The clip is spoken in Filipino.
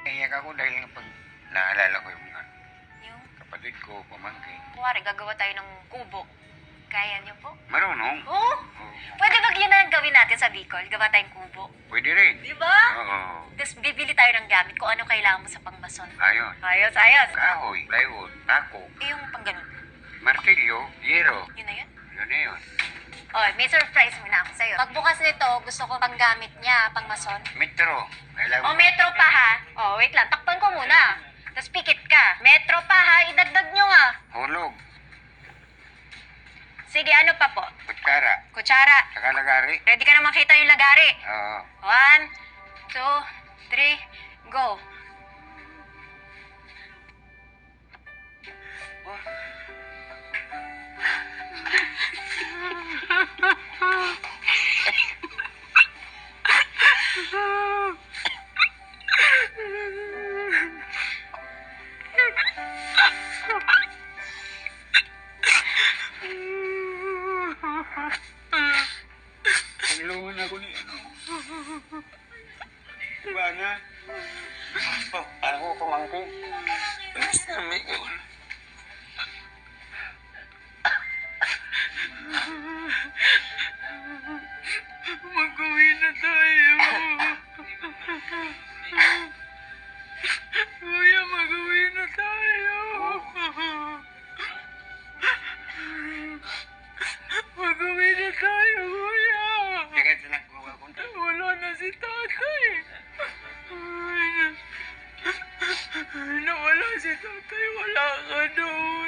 Naiyak ako dahil nga pag naalala ko yung mga Yung, kapatid ko, pamangkin. kuwari, gagawa tayo ng kubo. Kaya niyo po? Marunong? Oo. Oo. Pwede ba yun na gawin natin sa Bicol? Gawa tayong kubo. Pwede rin. Di ba? Oo. Tapos bibili tayo ng gamit kung ano kailangan mo sa pangmason. Ayos. Ayos, ayos. Kahoy, plywood, tako, Eh, yung pang ganun. martilyo, yero. Yun na yun? Yun na yun. Oh, may surprise muna ako sa'yo. Pagbukas nito, gusto ko panggamit niya, pangmason. Metro. Kailangan Oh, metro pa ha. Oh, wait lang. Takpan ko muna. Tapos pikit ka. Metro pa ha. Idagdag nyo nga. hulog, Sige, ano pa po? kutsara, Kutsara. saka lagari. Ready ka na makita yung lagari. Oo. 1, 2, 3, go. Tulungan ako ni ano. Diba na? Oh, ano ko pamangkin? Sabi ko. Mag-uwi na tayo. Kuya, mag-uwi na tayo. Mag-uwi na tayo, kuya. Teka, tinak ko ako. Wala na si tatay. Ay, nawala si tatay. Wala ka doon.